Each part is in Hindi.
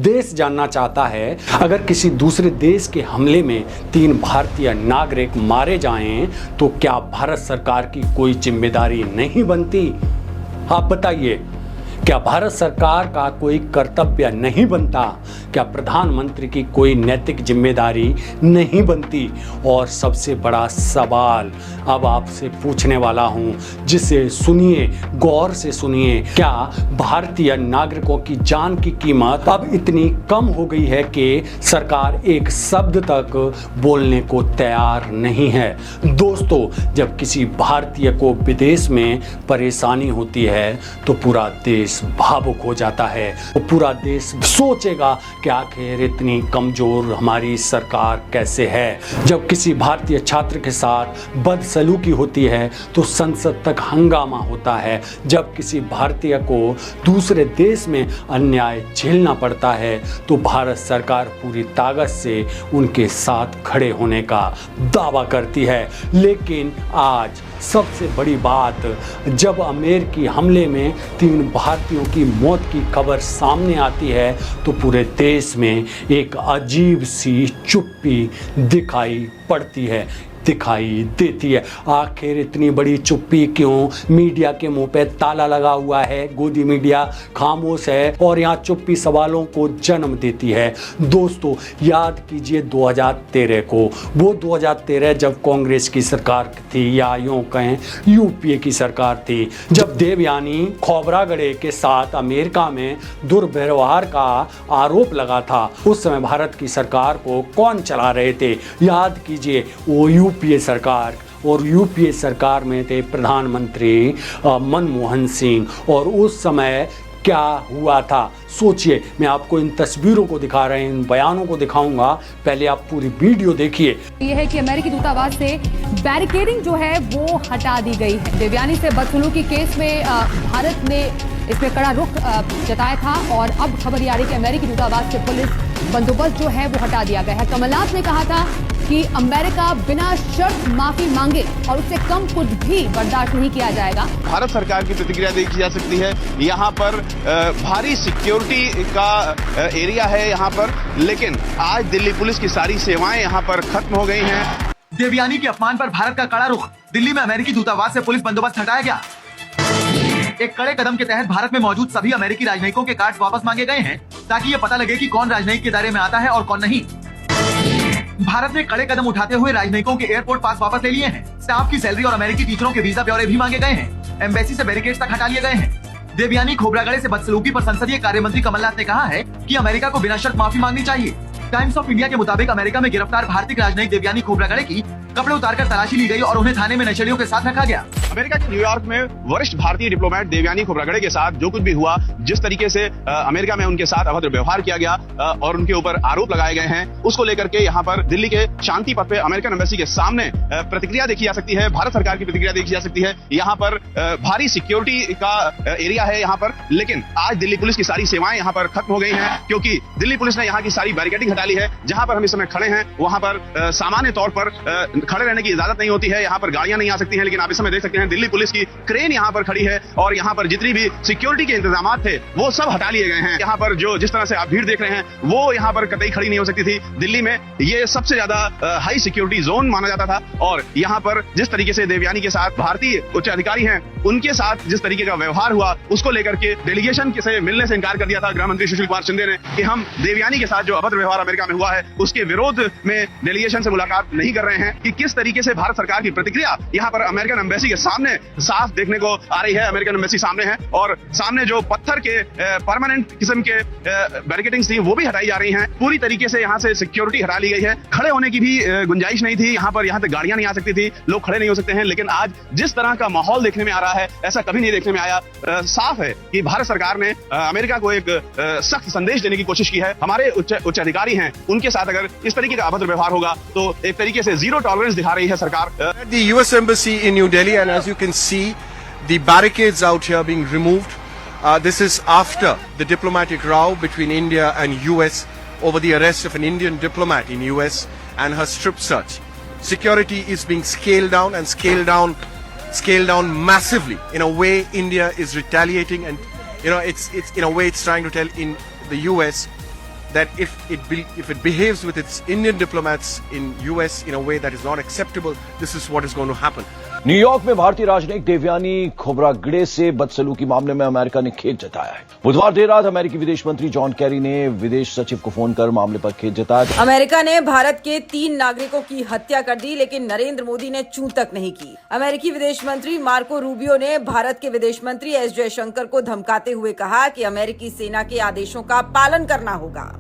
देश जानना चाहता है, अगर किसी दूसरे देश के हमले में 3 भारतीय नागरिक मारे जाएं तो क्या भारत सरकार की कोई जिम्मेदारी नहीं बनती? आप बताइए, क्या भारत सरकार का कोई कर्तव्य नहीं बनता? क्या प्रधानमंत्री की कोई नैतिक जिम्मेदारी नहीं बनती? और सबसे बड़ा सवाल अब आपसे पूछने वाला हूं, जिसे सुनिए, गौर से सुनिए। क्या भारतीय नागरिकों की जान की कीमत अब इतनी कम हो गई है कि सरकार एक शब्द तक बोलने को तैयार नहीं है? दोस्तों, जब किसी भारतीय को विदेश में परेशानी होती है तो पूरा देश भावुक हो जाता है। वो पूरा देश सोचेगा कि आखिर इतनी कमजोर हमारी सरकार कैसे है। जब किसी भारतीय छात्र के साथ बदसलूकी होती है तो संसद तक हंगामा होता है। जब किसी भारतीय को दूसरे देश में अन्याय झेलना पड़ता है तो भारत सरकार पूरी ताकत से उनके साथ खड़े होने का दावा करती है। लेकिन आज सबसे बड़ी बात, जब अमेरिकी हमले में 3 भारतीयों की मौत की खबर सामने आती है तो पूरे देश में एक अजीब सी चुप्पी दिखाई पड़ती है, दिखाई देती है। आखिर इतनी बड़ी चुप्पी क्यों? मीडिया के मुंह पे ताला लगा हुआ है, गोदी मीडिया खामोश है और यहाँ चुप्पी सवालों को जन्म देती है। दोस्तों, याद कीजिए 2013 को, वो 2013 जब कांग्रेस की सरकार थी, या यूं कहें यूपीए की सरकार थी, जब देवयानी खोब्रागड़े के साथ अमेरिका में दुर्व्यवहार का आरोप लगा था। उस समय भारत की सरकार को कौन चला रहे थे? याद कीजिए, वो यूपीए सरकार, और यूपीए सरकार में थे प्रधानमंत्री मनमोहन सिंह। और उस समय क्या हुआ था सोचिए। मैं आपको इन तस्वीरों को दिखा रहे हैं, इन बयानों को दिखाऊंगा, पहले आप पूरी वीडियो देखिए। ये है कि अमेरिकी दूतावास से बैरिकेडिंग जो है वो हटा दी गई है। देवयानी से बदसलूकी केस में भारत ने इसमें कड़ा रुख जताया था और अब खबर ये आ रही है कि अमेरिकी दूतावास से पुलिस बंदोबस्त जो है वो हटा दिया गया है। कमलनाथ ने कहा था कि अमेरिका बिना शर्त माफी मांगे और उससे कम कुछ भी बर्दाश्त नहीं किया जाएगा। भारत सरकार की प्रतिक्रिया देखी जा सकती है। यहाँ पर भारी सिक्योरिटी का एरिया है यहाँ पर, लेकिन आज दिल्ली पुलिस की सारी सेवाएं यहाँ पर खत्म हो गई हैं। देवयानी के अपमान पर भारत का कड़ा रुख, दिल्ली में अमेरिकी दूतावास से पुलिस बंदोबस्त हटाया गया। एक कड़े कदम के तहत भारत में मौजूद सभी अमेरिकी राजनयिकों के कार्ड वापस मांगे गए हैं ताकि ये पता लगे कि कौन राजनयिक के दायरे में आता है और कौन नहीं। भारत ने कड़े कदम उठाते हुए राजनयिकों के एयरपोर्ट पास वापस ले लिए हैं। स्टाफ की सैलरी और अमेरिकी टीचरों के वीजा ब्यौरे भी मांगे गए हैं। एम्बेसी से बैरिकेड्स तक हटा लिए गए हैं। देवयानी खोब्रागड़े से बदसलूकी पर संसदीय कार्य मंत्री कमलनाथ ने कहा है कि अमेरिका को बिना शर्त माफी मांगनी चाहिए। टाइम्स ऑफ इंडिया के मुताबिक अमेरिका में गिरफ्तार भारतीय राजनयिक देवयानी खोब्रागड़े की कपड़े उतारकर तलाशी ली गई और उन्हें थाने में नशेड़ियों के साथ रखा गया। अमेरिका के न्यूयॉर्क में वरिष्ठ भारतीय डिप्लोमेट देवयानी खोब्रागड़े के साथ जो कुछ भी हुआ, जिस तरीके से अमेरिका में उनके साथ अभद्र व्यवहार किया गया और उनके ऊपर आरोप लगाए गए हैं, उसको लेकर के यहाँ पर दिल्ली के शांति पथ पे अमेरिकन एम्बेसी के सामने प्रतिक्रिया देखी जा सकती है। भारत सरकार की प्रतिक्रिया देखी जा सकती है। यहाँ पर भारी सिक्योरिटी का एरिया है यहाँ पर, लेकिन आज दिल्ली पुलिस की सारी सेवाएं यहाँ पर खत्म हो गई हैं, क्योंकि दिल्ली पुलिस ने यहाँ की सारी बैरिकेडिंग हटा ली है। जहाँ पर हम इस समय खड़े हैं वहां पर सामान्य तौर पर खड़े रहने की इजाजत नहीं होती है। यहाँ पर गाड़ियां नहीं आ सकती हैं, लेकिन आप इस समय देख सकते हैं दिल्ली पुलिस की क्रेन यहाँ पर खड़ी है और यहाँ पर जितनी भी सिक्योरिटी के इंतजाम थे वो सब हटा लिए गए हैं। यहाँ पर जो जिस तरह से आप भीड़ देख रहे हैं वो यहाँ पर कतई खड़ी नहीं हो सकती थी। दिल्ली में ये सबसे ज्यादा हाई सिक्योरिटी जोन माना जाता था और यहाँ पर जिस तरीके से देवयानी के साथ भारतीय उच्च अधिकारी हैं उनके साथ जिस तरीके का व्यवहार हुआ, उसको लेकर के डेलीगेशन से मिलने से इनकार कर दिया था गृह मंत्री सुशील कुमार शिंदे ने कि हम देवयानी के साथ जो अभद्र व्यवहार अमेरिका में हुआ है उसके विरोध में डेलीगेशन से मुलाकात नहीं कर रहे हैं। कि किस तरीके से भारत सरकार की प्रतिक्रिया यहाँ पर अमेरिकन एम्बेसी के सामने साफ देखने को आ रही है। अमेरिकन एम्बेसी सामने है और सामने जो पत्थर के परमानेंट किस्म के बैरिकेडिंग थी वो भी हटाई जा रही हैं। पूरी तरीके से यहाँ से सिक्योरिटी हटा ली गई है। खड़े होने की भी गुंजाइश नहीं थी। यहाँ तक गाड़ियां नहीं आ सकती थी, लोग खड़े नहीं हो सकते हैं। लेकिन आज जिस तरह का माहौल देखने में आ रहा है ऐसा कभी नहीं देखने में आया। साफ है कि भारत सरकार ने अमेरिका को एक सख्त संदेश देने की कोशिश की है। हमारे उच्च अधिकारी हैं, उनके साथ अगर इस तरीके का अभद्र व्यवहार होगा तो एक तरीके से जीरो टॉलरेंस दिखा रही है सरकार। The US Embassy in New Delhi, and as you can see, the barricades out here being removed. This is after the diplomatic row between India and US over the arrest of an Indian diplomat in US and her strip search. Security is being scaled down and scaled down massively. In a way, India is retaliating, and it's in a way it's trying to tell in the US that if it behaves with its Indian diplomats in US in a way that is not acceptable, this is what is going to happen. New York में भारतीय राजनयिक देवयानी खोब्रागड़े से बदसलूकी मामले में अमेरिका ने खेद जताया है। बुधवार देर रात अमेरिकी विदेश मंत्री जॉन कैरी ने विदेश सचिव को फोन कर मामले पर खेद जताया। अमेरिका ने भारत के 3 नागरिकों की हत्या कर दी, लेकिन नरेंद्र मोदी ने चूं तक नहीं की। अमेरिकी विदेश मंत्री मार्को रूबियो ने भारत के विदेश मंत्री एस जयशंकर को धमकाते हुए कहा कि अमेरिकी सेना के आदेशों का पालन करना होगा।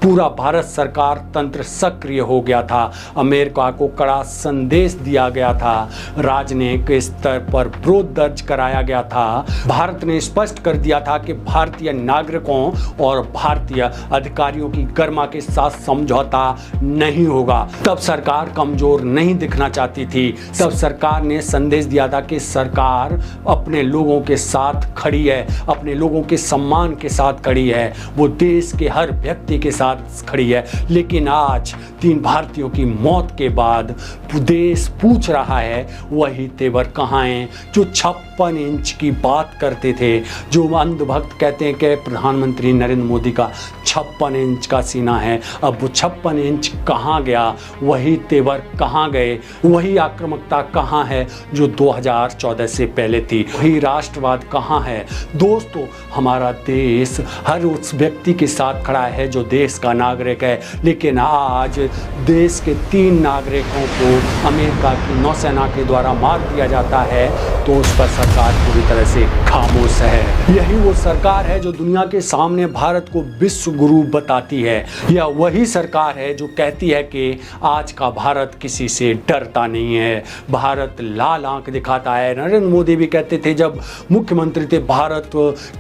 पूरा भारत सरकार तंत्र सक्रिय हो गया था। अमेरिका को कड़ा संदेश दिया गया था। राजनयिक स्तर पर विरोध दर्ज कराया गया था। भारत ने स्पष्ट कर दिया था कि भारतीय नागरिकों और भारतीय अधिकारियों की गर्मा के साथ समझौता नहीं होगा। तब सरकार कमजोर नहीं दिखना चाहती थी। तब सरकार ने संदेश दिया था कि सरकार अपने लोगों के साथ खड़ी है, अपने लोगों के सम्मान के साथ खड़ी है, वो देश के हर व्यक्ति के साथ खड़ी है। लेकिन आज 3 भारतीयों की मौत के बाद देश पूछ रहा है वही तेवर कहाँ हैं जो 56 इंच की बात करते थे, जो अंधभक्त कहते हैं कि प्रधानमंत्री नरेंद्र मोदी का 56 इंच का सीना है। अब वो 56 इंच कहाँ गया, वही तेवर कहाँ गए, वही आक्रामकता कहाँ है जो 2014 से पहले थी, वही राष्ट्रवाद कहाँ है। दोस्तों, हमारा देश हर उस व्यक्ति के साथ खड़ा है जो देश का नागरिक है। लेकिन आज देश के 3 नागरिकों को अमेरिका की नौसेना के द्वारा मार दिया जाता है तो उस पर सरकार पूरी तरह से खामोश है। यही वो सरकार है जो दुनिया के सामने भारत को विश्व गुरु बताती है। यह वही सरकार है जो कहती है कि आज का भारत किसी से डरता नहीं है, भारत लाल आंख दिखाता है। नरेंद्र मोदी भी कहते थे जब मुख्यमंत्री थे, भारत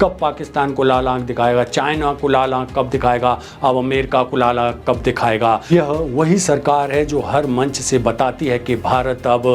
कब पाकिस्तान को लाल आंख दिखाएगा, चाइना को लाल आंख कब दिखाएगा, अब अमेरिका को लाल आंख कब दिखाएगा। यह वही सरकार है जो हर मंच से बताती है कि भारत अब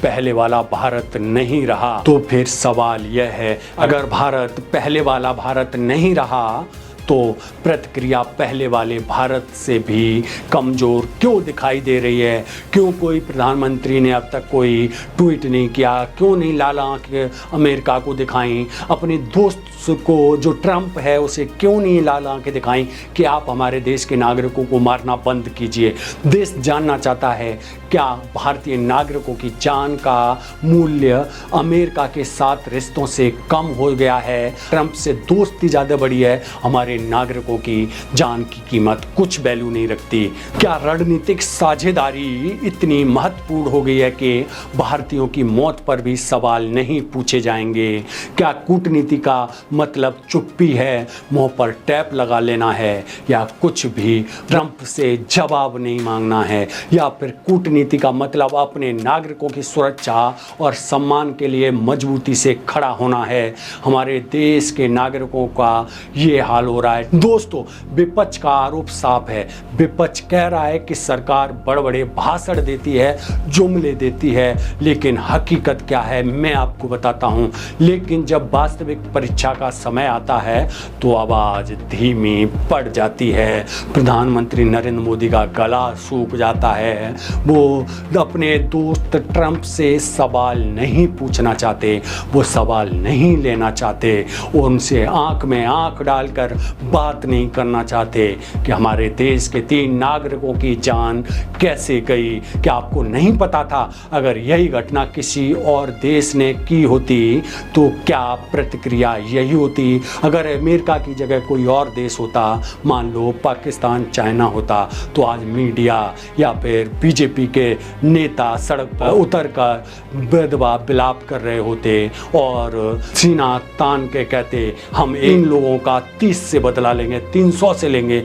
पहले वाला भारत नहीं रहा। तो फिर सवाल यह है, अगर भारत पहले वाला भारत नहीं रहा तो प्रतिक्रिया पहले वाले भारत से भी कमज़ोर क्यों दिखाई दे रही है? क्यों कोई प्रधानमंत्री ने अब तक कोई ट्वीट नहीं किया? क्यों नहीं लाल आंख अमेरिका को दिखाई? अपने दोस्त को जो ट्रंप है उसे क्यों नहीं लाल आंखें दिखाई कि आप हमारे देश के नागरिकों को मारना बंद कीजिए? देश जानना चाहता है क्या भारतीय नागरिकों की जान का मूल्य अमेरिका के साथ रिश्तों से कम हो गया है? ट्रंप से दोस्ती ज़्यादा बड़ी है, हमारे नागरिकों की जान की कीमत कुछ वैल्यू नहीं रखती। क्या रणनीतिक साझेदारी इतनी महत्वपूर्ण हो गई है कि भारतीयों की मौत पर भी सवाल नहीं पूछे जाएंगे? क्या कूटनीति का मतलब चुप्पी है, मुंह पर टैप लगा लेना है, या कुछ भी ट्रंप से जवाब नहीं मांगना है? या फिर कूटनीति का मतलब अपने नागरिकों की सुरक्षा और सम्मान के लिए मजबूती से खड़ा होना है? हमारे देश के नागरिकों का ये हाल हो रहा है। दोस्तों, विपक्ष का आरोप साफ है। विपक्ष कह रहा है कि सरकार बड़े बड़े भाषण देती है, जुमले देती है, लेकिन हकीकत क्या है मैं आपको बताता हूं। लेकिन जब वास्तविक परीक्षा का समय आता है तो आवाज धीमी पड़ जाती है। प्रधानमंत्री नरेंद्र मोदी का गला सूख जाता है। वो अपने दोस्त ट्रंप से सवाल नहीं पूछना चाहते, वो सवाल नहीं लेना चाहते, उनसे आंख में आंख डालकर बात नहीं करना चाहते कि हमारे देश के 3 नागरिकों की जान कैसे गई। क्या आपको नहीं पता था अगर यही घटना किसी और देश ने की होती तो क्या प्रतिक्रिया यही होती? अगर अमेरिका की जगह कोई और देश होता, मान लो पाकिस्तान, चाइना होता, तो आज मीडिया या फिर बीजेपी के नेता सड़क पर उतर कर बेदवा बिलाप कर रहे होते और सीना तान के कहते हम इन लोगों का 30 से बदला लेंगे, 300 से लेंगे,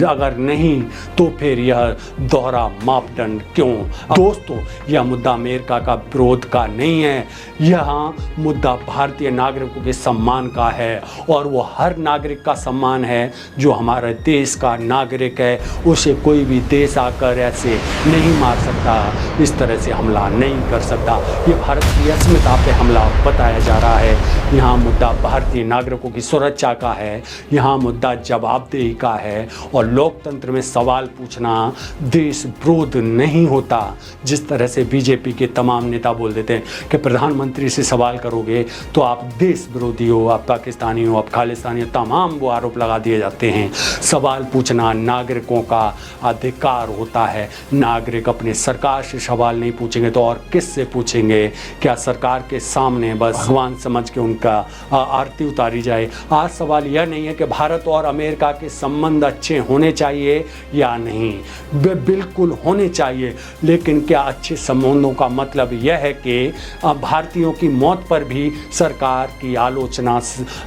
अगर नहीं तो फिर यह दोहरा मापदंड क्यों? दोस्तों, यह मुद्दा अमेरिका का विरोध का नहीं है, यह मुद्दा भारतीय नागरिकों के सम्मान का है। और वो हर नागरिक का सम्मान है जो हमारे देश का नागरिक है। उसे कोई भी देश आकर ऐसे नहीं मार सकता, इस तरह से हमला नहीं कर सकता। ये भारत की अस्मिता पे हमला बताया जा रहा है। यहाँ मुद्दा भारतीय नागरिकों की सुरक्षा का है, यहाँ मुद्दा जवाबदेही का है और लोकतंत्र में सवाल पूछना देश विरोध नहीं होता। जिस तरह से बीजेपी के तमाम नेता बोल देते हैं कि प्रधानमंत्री से सवाल करोगे तो आप देश विरोधी हो, आप पाकिस्तानी हो, आप खालिस्तानी हो, तमाम वो आरोप लगा दिए जाते हैं। सवाल पूछना नागरिकों का अधिकार होता है। नागरिक अपने सरकार से सवाल नहीं पूछेंगे तो और किस से पूछेंगे? क्या सरकार के सामने बस भगवान समझ के उनका आरती उतारी जाए? आज सवाल यह नहीं है कि भारत और अमेरिका के संबंध अच्छे होने चाहिए या नहीं, बिल्कुल होने चाहिए, लेकिन क्या अच्छे संबंधों का मतलब यह है कि भारतीयों की मौत पर भी सरकार की आलोचना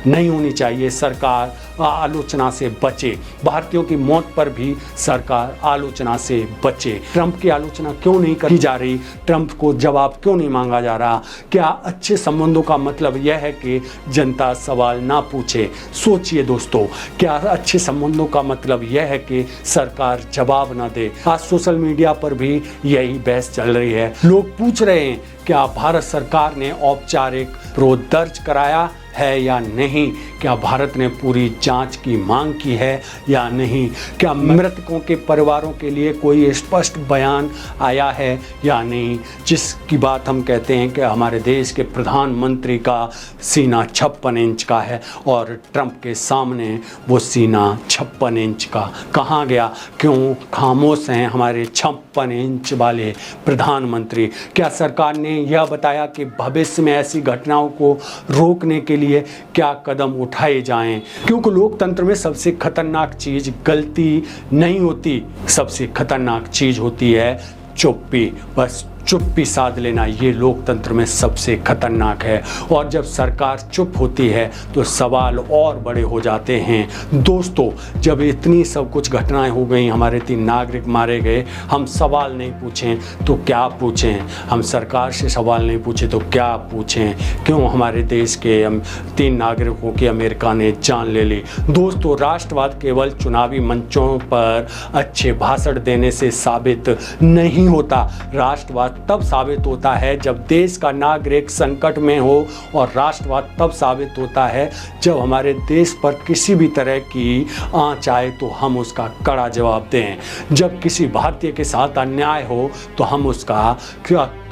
नहीं होनी चाहिए, सरकार आलोचना से बचे? भारतीयों की मौत पर भी सरकार आलोचना से बचे। ट्रंप की आलोचना क्यों नहीं की जा रही? ट्रंप को जवाब क्यों नहीं मांगा जा रहा? क्या अच्छे संबंधों का मतलब यह है कि जनता सवाल ना पूछे? सोचिए दोस्तों, क्या अच्छे संबंधों का मतलब यह है कि सरकार जवाब ना दे? आज सोशल मीडिया पर भी यही बहस चल रही है। लोग पूछ रहे हैं क्या भारत सरकार ने औपचारिक विरोध दर्ज कराया है या नहीं? क्या भारत ने पूरी जांच की मांग की है या नहीं? क्या मृतकों के परिवारों के लिए कोई स्पष्ट बयान आया है या नहीं? जिसकी बात हम कहते हैं कि हमारे देश के प्रधानमंत्री का सीना 56 इंच का है और ट्रंप के सामने वो सीना 56 इंच का कहाँ गया? क्यों खामोश हैं हमारे 56 इंच वाले प्रधानमंत्री? क्या सरकार ने यह बताया कि भविष्य में ऐसी घटनाओं को रोकने के लिए क्या कदम उठाए जाएं? क्योंकि लोकतंत्र में सबसे खतरनाक चीज गलती नहीं होती, सबसे खतरनाक चीज होती है चुप्पी। बस चुप्पी साध लेना, ये लोकतंत्र में सबसे खतरनाक है। और जब सरकार चुप होती है तो सवाल और बड़े हो जाते हैं। दोस्तों, जब इतनी सब कुछ घटनाएं हो गई, हमारे 3 नागरिक मारे गए, हम सवाल नहीं पूछें तो क्या पूछें? हम सरकार से सवाल नहीं पूछे तो क्या पूछें? क्यों हमारे देश के 3 नागरिकों की अमेरिका ने जान ले ली? दोस्तों, राष्ट्रवाद केवल चुनावी मंचों पर अच्छे भाषण देने से साबित नहीं होता। राष्ट्रवाद तब साबित होता है जब देश का नागरिक संकट में हो, और राष्ट्रवाद तब साबित होता है जब हमारे देश पर किसी भी तरह की आंच आए तो हम उसका कड़ा जवाब दें। जब किसी भारतीय के साथ अन्याय हो तो हम उसका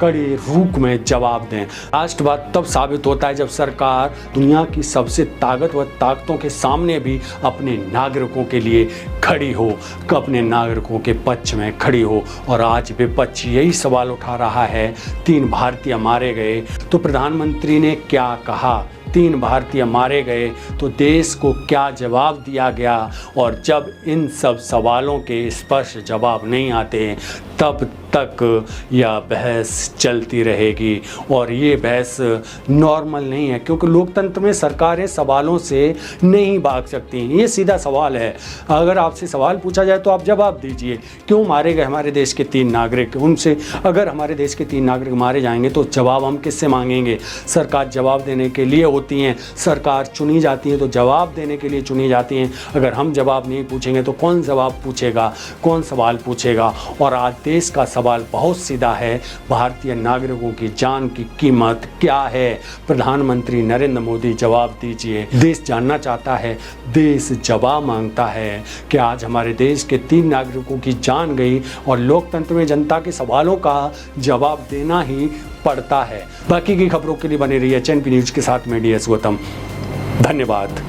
कड़े रूप में जवाब दें। राष्ट्रवाद तब साबित होता है जब सरकार दुनिया की सबसे ताकतवर ताकतों के सामने भी अपने नागरिकों के लिए खड़ी हो, अपने नागरिकों के पक्ष में खड़ी हो। और आज विपक्ष यही सवाल उठा रहा है। 3 भारतीय मारे गए तो प्रधानमंत्री ने क्या कहा? 3 भारतीय मारे गए तो देश को क्या जवाब दिया गया? और जब इन सब सवालों के स्पष्ट जवाब नहीं आते तब तक यह बहस चलती रहेगी। और ये बहस नॉर्मल नहीं है, क्योंकि लोकतंत्र में सरकारें सवालों से नहीं भाग सकती। ये सीधा सवाल है। अगर आपसे सवाल पूछा जाए तो आप जवाब दीजिए। क्यों मारे गए हमारे देश के 3 नागरिक? उनसे अगर हमारे देश के 3 नागरिक मारे जाएंगे तो जवाब हम किससे मांगेंगे? सरकार जवाब देने के लिए होती हैं, सरकार चुनी जाती है तो जवाब देने के लिए चुनी जाती हैं। अगर हम जवाब नहीं पूछेंगे तो कौन जवाब पूछेगा, कौन सवाल पूछेगा? और आज देश का सवाल बहुत सीधा है, भारतीय नागरिकों की जान की कीमत क्या है? प्रधानमंत्री नरेंद्र मोदी जवाब दीजिए। देश जानना चाहता है, देश जवाब मांगता है कि आज हमारे देश के 3 नागरिकों की जान गई और लोकतंत्र में जनता के सवालों का जवाब देना ही पड़ता है। बाकी की खबरों के लिए बने रहिए HNP न्यूज के साथ। मैं DS गौतम, धन्यवाद।